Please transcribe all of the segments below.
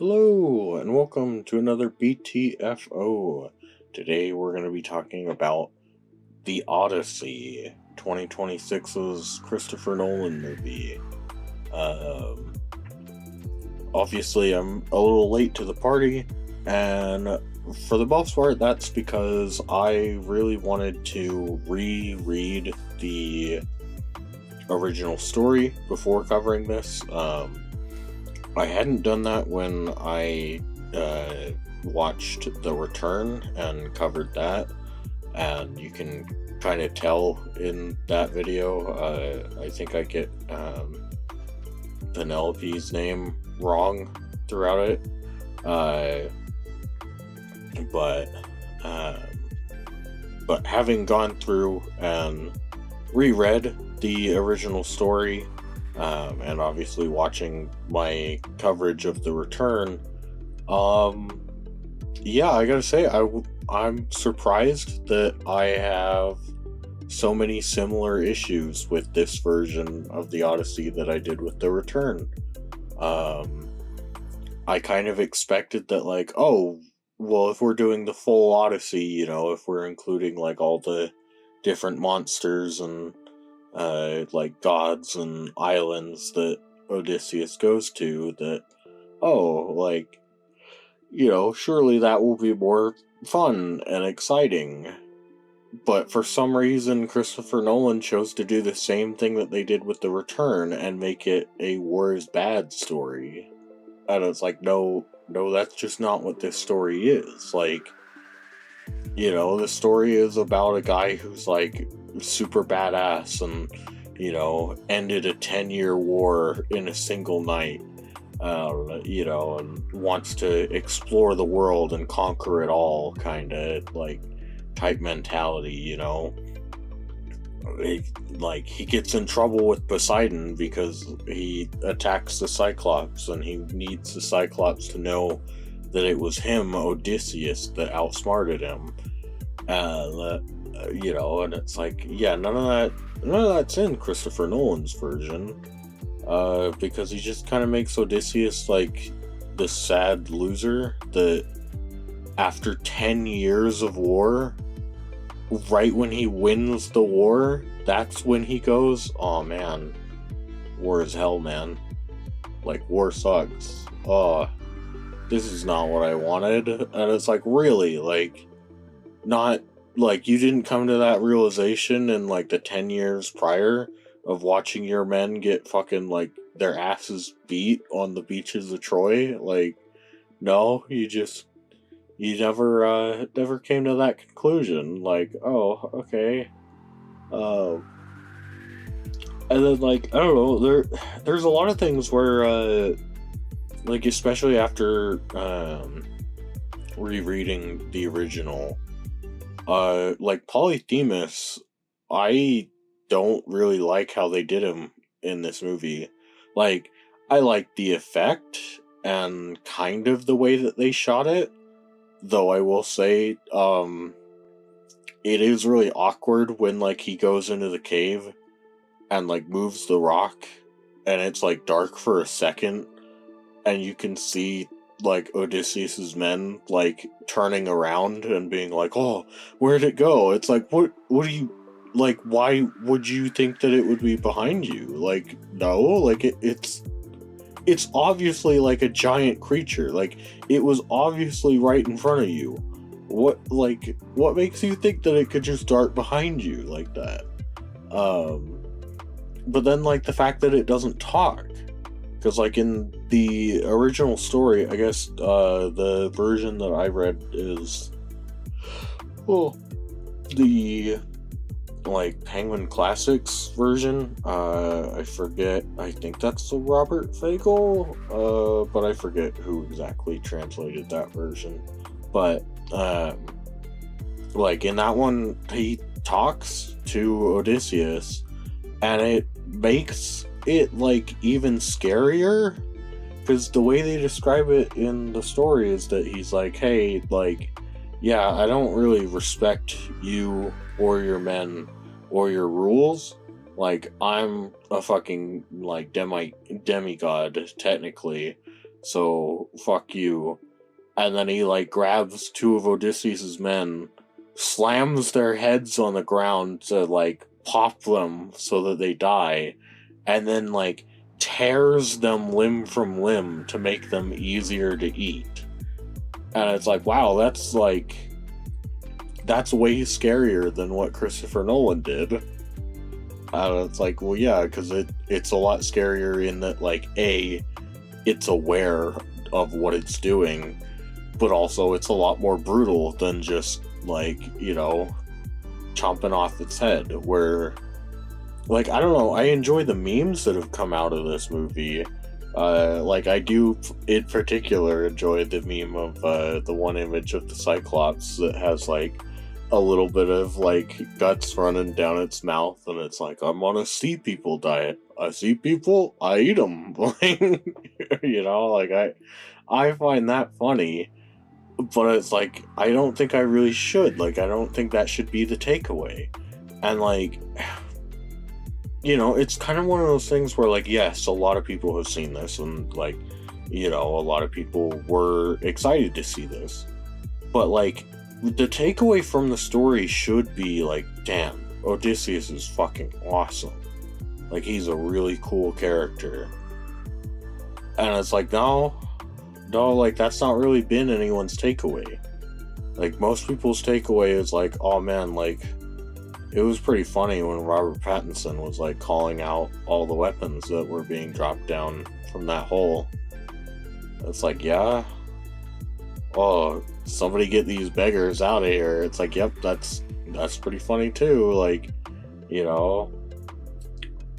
Hello, and welcome to another BTFO. Today we're going to be talking about The Odyssey, 2026's Christopher Nolan movie. Um, Obviously, I'm a little late to the party, and for the most part, that's because I really wanted to reread the original story before covering this. I hadn't done that when I watched The Return and covered that, and you can kind of tell in that video. I think I get Penelope's name wrong throughout it, but um, but having gone through and reread the original story, and obviously watching my coverage of The Return, yeah, I gotta say, I'm surprised that I have so many similar issues with this version of the Odyssey that I did with The Return. I kind of expected that, like, oh, well, if we're doing the full Odyssey, if we're including, like, all the different monsters and like gods and islands that Odysseus goes to, that, oh, like, surely that will be more fun and exciting. But for some reason, Christopher Nolan chose to do the same thing that they did with The Return and make it a war is bad story. And it's like, no, that's just not what this story is. Like, the story is about a guy who's, like, super badass and, ended a 10-year war in a single night, and wants to explore the world and conquer it all, kind of, like, type mentality, he gets in trouble with Poseidon because he attacks the Cyclops, and he needs the Cyclops to know that it was him, Odysseus, that outsmarted him. And it's like, yeah, none of that's in Christopher Nolan's version, because he just kind of makes Odysseus like this sad loser that after 10 years of war, right when he wins the war, that's when he goes, oh man, war is hell, man. Like, war sucks. Oh, this is not what I wanted. And it's like, really? Like, not, like, you didn't come to that realization in, like, the 10 years prior of watching your men get fucking, like, their asses beat on the beaches of Troy? Like, no, you never came to that conclusion. Like, oh, okay. And then, like, I don't know, there's a lot of things where, like, especially after, rereading the original, like, Polyphemus, I don't really like how they did him in this movie. Like, I like the effect and kind of the way that they shot it, though I will say, it is really awkward when, like, he goes into the cave and, like, moves the rock, and it's, like, dark for a second, and you can see, like, Odysseus's men, like, turning around and being like, oh, where'd it go? It's like, what do you, like, why would you think that it would be behind you? Like, no, like, it's obviously, like, a giant creature. Like, it was obviously right in front of you. What makes you think that it could just dart behind you like that? But then, like, the fact that it doesn't talk. Because, like, in the original story, I guess, the version that I read is, well, the, like, Penguin Classics version. I forget, I think that's the Robert Fagel, but I forget who exactly translated that version. But, like, in that one, he talks to Odysseus, and it makes it, like, even scarier, because the way they describe it in the story is that he's like, hey, like, yeah, I don't really respect you or your men or your rules. Like, I'm a fucking, like, demigod, technically, so fuck you. And then he, like, grabs two of Odysseus's men, slams their heads on the ground to, like, pop them so that they die, and then, like, tears them limb from limb to make them easier to eat. And it's like, wow, that's way scarier than what Christopher Nolan did. And it's like, well, yeah, because it's a lot scarier in that, like, A, it's aware of what it's doing, but also it's a lot more brutal than just, like, you know, chomping off its head. Where, like, I don't know, I enjoy the memes that have come out of this movie. Like, I do in particular enjoy the meme of the one image of the Cyclops that has, like, a little bit of, like, guts running down its mouth, and it's like, I'm on a sea people diet. I see people, I eat them. You know, like, I find that funny, but it's like, I don't think I really should. Like, I don't think that should be the takeaway. And, like, you know, it's kind of one of those things where, like, yes, a lot of people have seen this, and, like, you know, a lot of people were excited to see this. But, like, the takeaway from the story should be, like, damn, Odysseus is fucking awesome. Like, he's a really cool character. And it's like, no, like, that's not really been anyone's takeaway. Like, most people's takeaway is like, oh man, like, it was pretty funny when Robert Pattinson was, like, calling out all the weapons that were being dropped down from that hole. It's like, yeah, oh, somebody get these beggars out of here. It's like, yep, that's pretty funny too. Like, you know,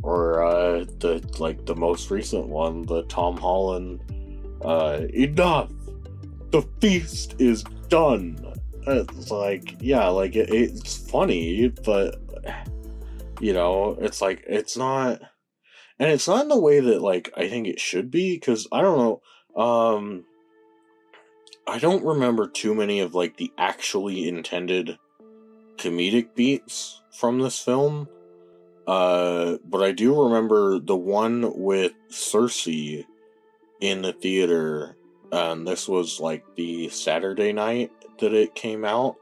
or the most recent one, the Tom Holland, enough, the feast is done. It's like, yeah, like, it's funny, but, you know, it's like, it's not, and it's not in the way that, like, I think it should be, because I don't know, I don't remember too many of, like, the actually intended comedic beats from this film, but I do remember the one with Cersei in the theater, and this was, like, the Saturday night that it came out,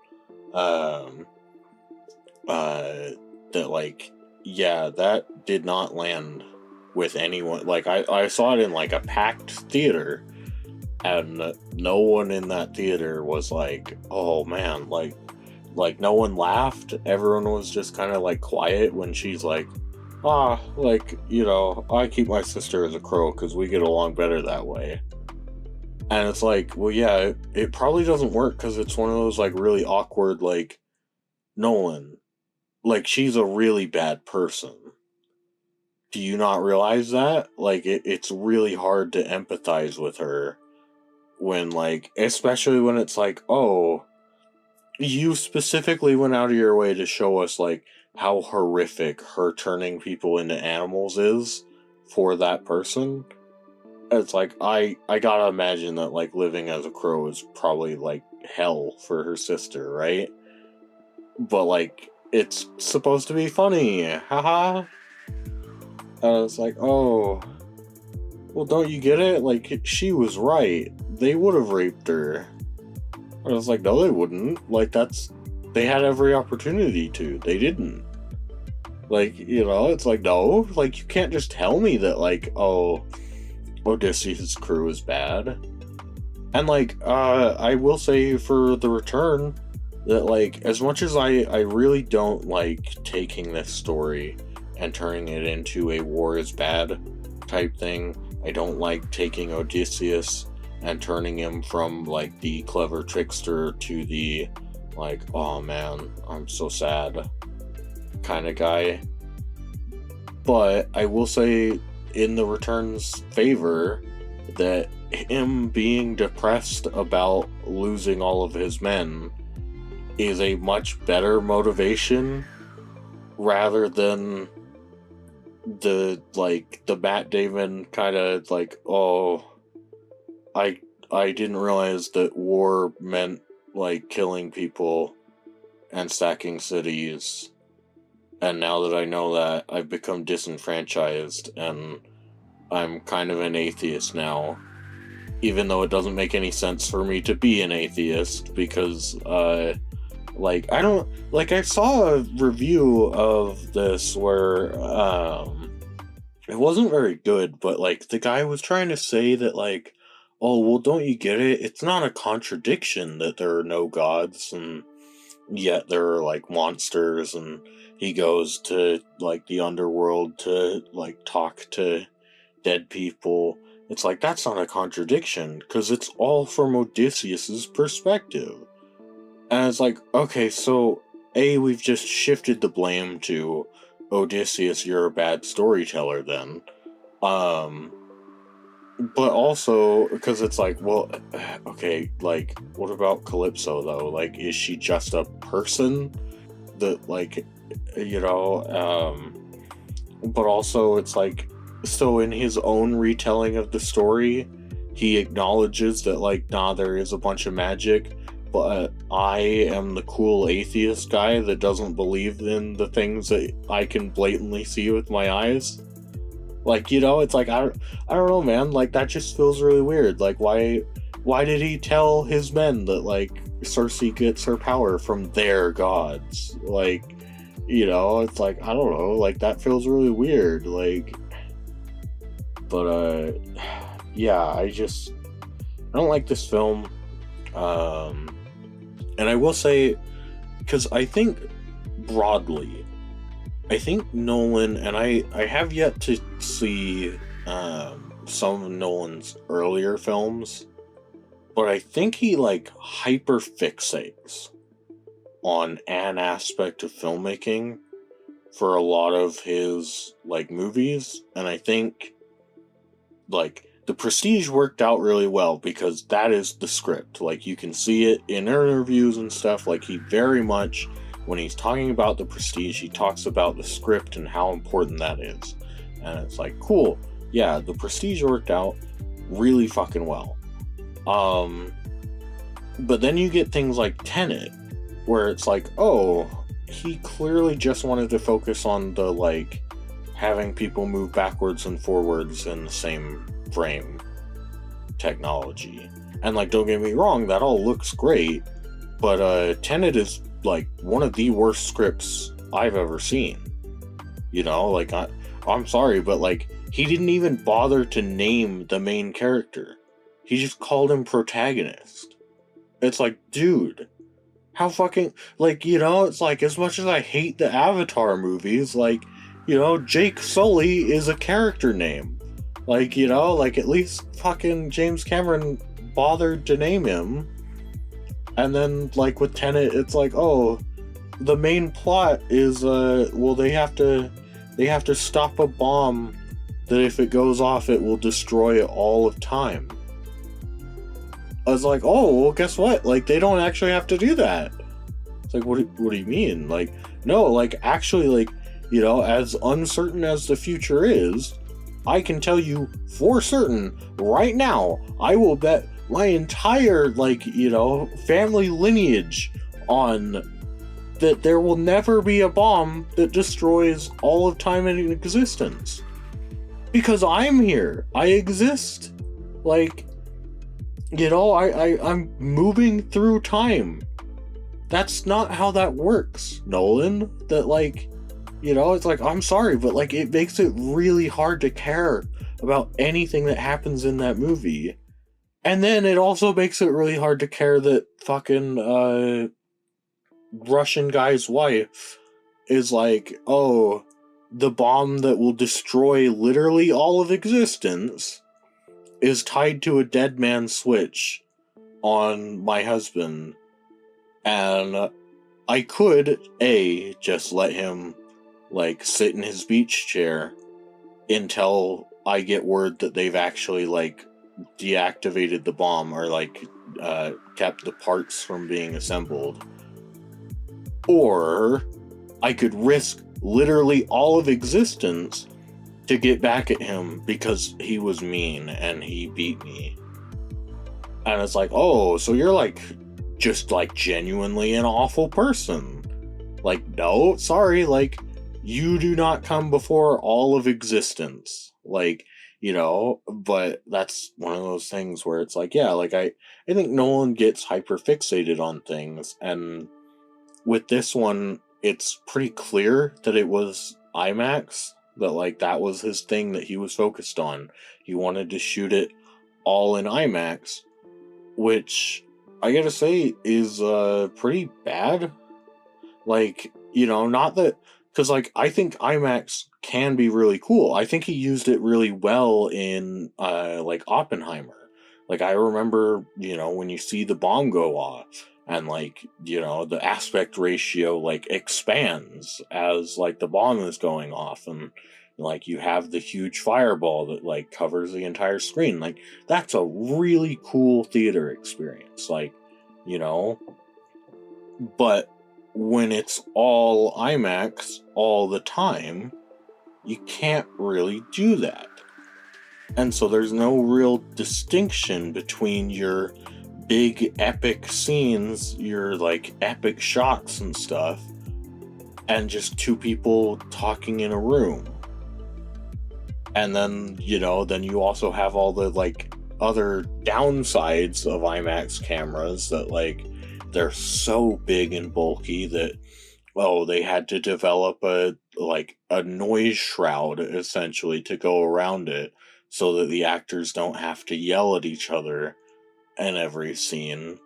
that, like, yeah, that did not land with anyone. Like, I saw it in, like, a packed theater, and no one in that theater was like, oh man, like, no one laughed. Everyone was just kind of, like, quiet when she's like, like, you know, I keep my sister as a crow because we get along better that way. And it's like, well, yeah, it probably doesn't work because it's one of those, like, really awkward, like, Nolan, like, she's a really bad person. Do you not realize that? Like, it's really hard to empathize with her when, like, especially when it's like, oh, you specifically went out of your way to show us, like, how horrific her turning people into animals is for that person. It's like, I gotta imagine that, like, living as a crow is probably, like, hell for her sister, right? But, like, it's supposed to be funny, haha. And it's like, oh, well, don't you get it? Like, she was right. They would have raped her. And I was like, no, they wouldn't. Like, they had every opportunity to. They didn't. Like, you know, it's like, no, like, you can't just tell me that, like, oh, Odysseus' crew is bad. And, like, I will say for The Return that, like, as much as I really don't like taking this story and turning it into a war is bad type thing, I don't like taking Odysseus and turning him from, like, the clever trickster to the, like, oh man, I'm so sad kind of guy. But I will say, in The Return's favor, that him being depressed about losing all of his men is a much better motivation rather than the Matt Damon kind of, like, oh, I didn't realize that war meant, like, killing people and sacking cities, and now that I know that, I've become disenfranchised and I'm kind of an atheist now. even though it doesn't make any sense for me to be an atheist, because like I don't like I saw a review of this where it wasn't very good, but like the guy was trying to say that like, oh well, don't you get it? It's not a contradiction that there are no gods and yet there are like monsters, and he goes to like the underworld to like talk to dead people. It's like, that's not a contradiction, because it's all from Odysseus's perspective. And it's like, okay, so A, we've just shifted the blame to Odysseus, you're a bad storyteller then. But also, because it's like, well, okay, like, what about Calypso, though? Like, is she just a person that, like, you know, but also it's like, so in his own retelling of the story, he acknowledges that, like, nah, there is a bunch of magic, but I am the cool atheist guy that doesn't believe in the things that I can blatantly see with my eyes. Like, you know, it's like, I don't know, man, like, that just feels really weird. Like, why did he tell his men that, like, Circe gets her power from their gods? Like, you know, it's like, I don't know, like, that feels really weird, like, but, yeah, I don't like this film, and I will say, because I think, broadly, I think Nolan, and I have yet to see some of Nolan's earlier films, but I think he like hyperfixates on an aspect of filmmaking for a lot of his like movies, and I think like The Prestige worked out really well because that is the script. Like, you can see it in interviews and stuff. Like, he very much, when he's talking about The Prestige, he talks about the script and how important that is. And it's like, cool, yeah, The Prestige worked out really fucking well. But then you get things like Tenet, where it's like, oh, he clearly just wanted to focus on the, like, having people move backwards and forwards in the same frame technology. And, like, don't get me wrong, that all looks great, but Tenet is like one of the worst scripts I've ever seen. You know, like, I'm sorry, but like, he didn't even bother to name the main character. He just called him protagonist. It's like, dude, how fucking, like, you know, it's like, as much as I hate the Avatar movies, like, you know, Jake Sully is a character name. Like, you know, like, at least fucking James Cameron bothered to name him. And then, like, with Tenet, it's like, oh, the main plot is, well, they have to stop a bomb that if it goes off, it will destroy all of time. I was like, oh, well, guess what? Like, they don't actually have to do that. It's like, what do you mean? Like, no, like, actually, like, you know, as uncertain as the future is, I can tell you for certain, right now, I will bet my entire, like, you know, family lineage on that there will never be a bomb that destroys all of time in existence. Because I'm here. I exist. Like, you know, I'm moving through time. That's not how that works, Nolan. That, like, you know, it's like, I'm sorry, but, like, it makes it really hard to care about anything that happens in that movie. And then it also makes it really hard to care that fucking, Russian guy's wife is like, oh, the bomb that will destroy literally all of existence is tied to a dead man's switch on my husband. And I could, A, just let him, like, sit in his beach chair until I get word that they've actually, like, deactivated the bomb or, like, kept the parts from being assembled. Or I could risk literally all of existence to get back at him because he was mean and he beat me. And it's like, oh, so you're, like, just, like, genuinely an awful person. Like, no, sorry, like, you do not come before all of existence. Like, but that's one of those things where it's like, yeah, like I think Nolan gets hyper fixated on things, and with this one, it's pretty clear that it was IMAX, that like that was his thing that he was focused on. He wanted to shoot it all in IMAX, which I gotta say is pretty bad. Like, not that, because like I think IMAX can be really cool. I think he used it really well in like Oppenheimer. Like I remember, when you see the bomb go off, and like, the aspect ratio like expands as like the bomb is going off, and like you have the huge fireball that like covers the entire screen. Like that's a really cool theater experience. Like, you know, but when it's all IMAX all the time, you can't really do that. And so there's no real distinction between your big epic scenes, your like epic shots and stuff, and just two people talking in a room. And then, then you also have all the like other downsides of IMAX cameras that like they're so big and bulky that they had to develop a noise shroud essentially to go around it so that the actors don't have to yell at each other in every scene.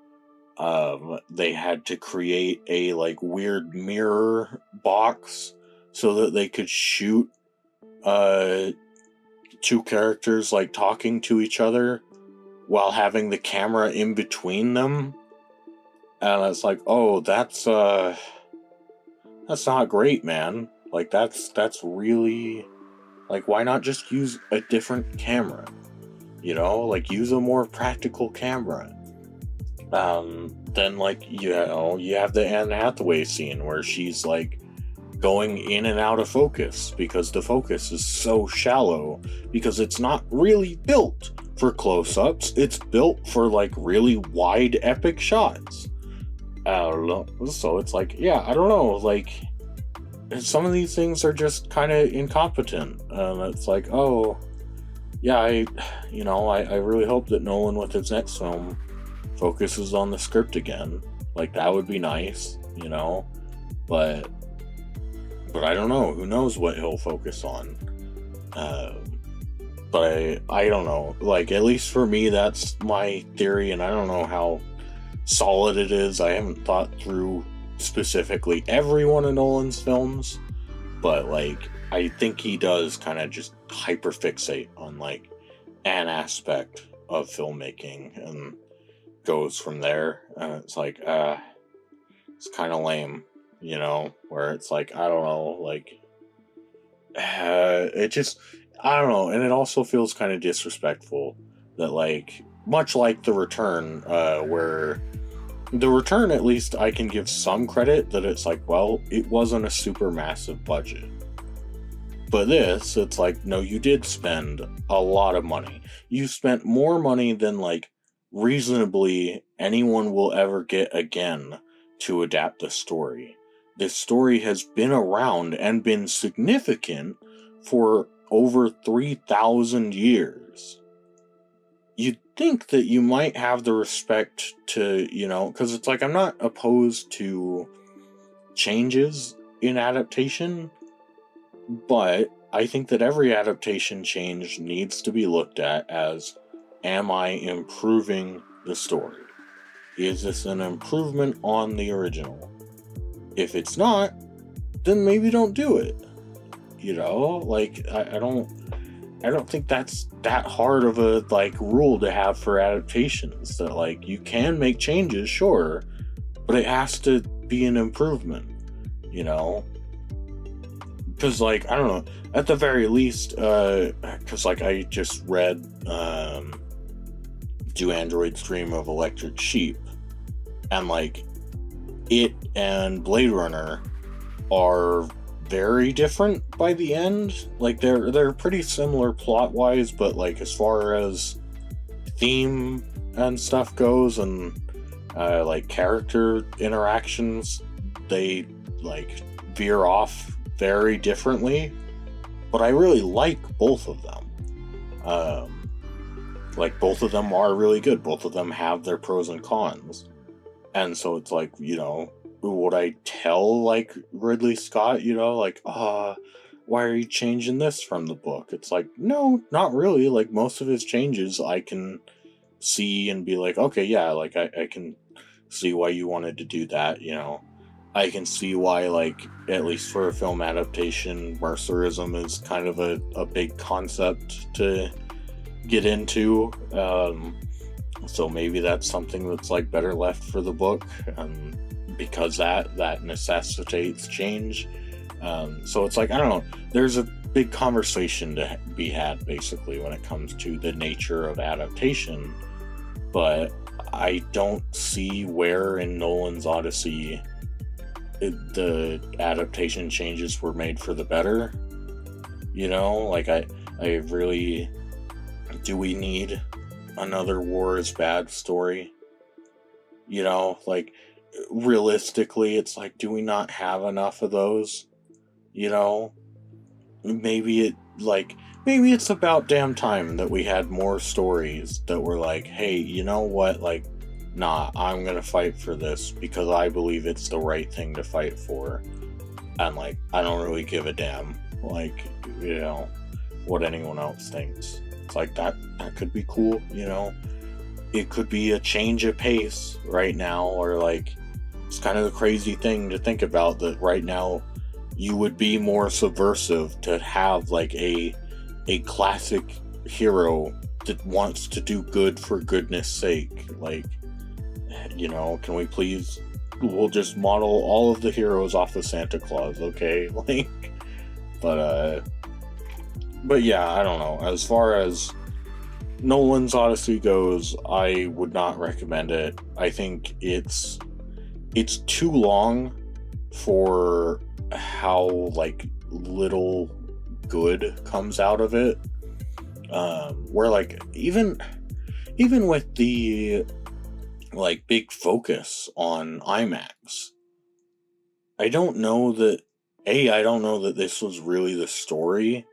They had to create a like weird mirror box so that they could shoot two characters like talking to each other while having the camera in between them. And it's like, oh, that's not great, man. Like that's really, like, why not just use a different camera? Like use a more practical camera. Then like, you have the Anne Hathaway scene where she's like going in and out of focus because the focus is so shallow because it's not really built for close-ups. It's built for like really wide epic shots. I don't know. So it's like, yeah, I don't know. Like, some of these things are just kind of incompetent. And it's like, oh, yeah, I really hope that Nolan with his next film focuses on the script again. Like, that would be nice, But I don't know. Who knows what he'll focus on? But I don't know. Like, at least for me, that's my theory, and I don't know how solid it is. I haven't thought through specifically every one of Nolan's films, but like I think he does kind of just hyperfixate on like an aspect of filmmaking and goes from there. And it's like it's kind of lame, where it's like, I don't know, like it just, I don't know. And it also feels kind of disrespectful that like, much like The Return, where The Return, at least I can give some credit that it's like, well, it wasn't a super massive budget. But this, it's like, no, you did spend a lot of money. You spent more money than like reasonably anyone will ever get again to adapt the story. This story has been around and been significant for over 3,000 years. You'd think that you might have the respect to, because it's like, I'm not opposed to changes in adaptation, but I think that every adaptation change needs to be looked at as, am I improving the story? Is this an improvement on the original? If it's not, then maybe don't do it. Like, I don't think that's that hard of a like rule to have for adaptations, that like you can make changes, sure, but it has to be an improvement, because like, I don't know, at the very least, because like I just read Do Androids Dream of Electric Sheep, and like it and Blade Runner are very different by the end. Like they're pretty similar plot wise, but like as far as theme and stuff goes, and like character interactions, they like veer off very differently. But I really like both of them. Um, like, both of them are really good. Both of them have their pros and cons. And so it's like, would I tell, like, Ridley Scott, like, why are you changing this from the book? It's like, no, not really. Like, most of his changes I can see and be like, okay, yeah, like, I can see why you wanted to do that. I can see why, like, at least for a film adaptation, Mercerism is kind of a big concept to get into. So maybe that's something that's, like, better left for the book, because that necessitates change. So it's like, I don't know, there's a big conversation to be had, basically, when it comes to the nature of adaptation, but I don't see where in Nolan's Odyssey the adaptation changes were made for the better. Like, I really, do we need another War is Bad story? Like, realistically, it's like, do we not have enough of those? Maybe it's about damn time that we had more stories that were like, hey, you know what, like, nah, I'm gonna fight for this because I believe it's the right thing to fight for, and, like, I don't really give a damn, like, what anyone else thinks. It's like, that could be cool. It could be a change of pace right now, or, like, it's kind of a crazy thing to think about, that right now you would be more subversive to have, like, a classic hero that wants to do good for goodness sake. Like, can we please, we'll just model all of the heroes off of Santa Claus, okay? Like, but yeah, I don't know. As far as Nolan's Odyssey goes, I would not recommend it. I think it's too long for how, like, little good comes out of it. Where, like, even with the, like, big focus on IMAX, I don't know that this was really the story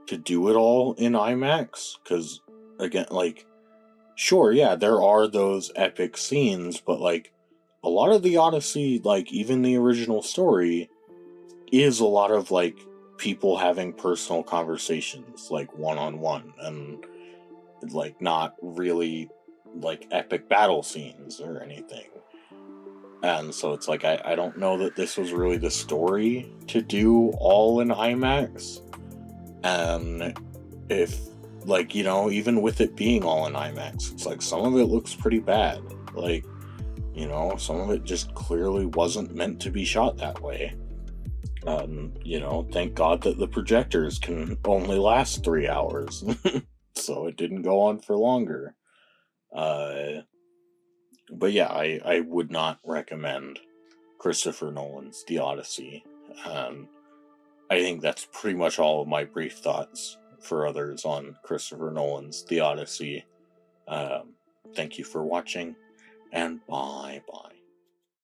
to do it all in IMAX, because, again, like, sure, yeah, there are those epic scenes, but, like, a lot of the Odyssey, like, even the original story, is a lot of, like, people having personal conversations, like, one-on-one, and, like, not really, like, epic battle scenes or anything. And so it's like, I don't know that this was really the story to do all in IMAX. And if, like, even with it being all in IMAX, it's like, some of it looks pretty bad. Like, some of it just clearly wasn't meant to be shot that way. Thank God that the projectors can only last 3 hours. So it didn't go on for longer. But yeah, I would not recommend Christopher Nolan's The Odyssey. I think that's pretty much all of my brief thoughts for others on Christopher Nolan's The Odyssey. Thank you for watching, and bye-bye.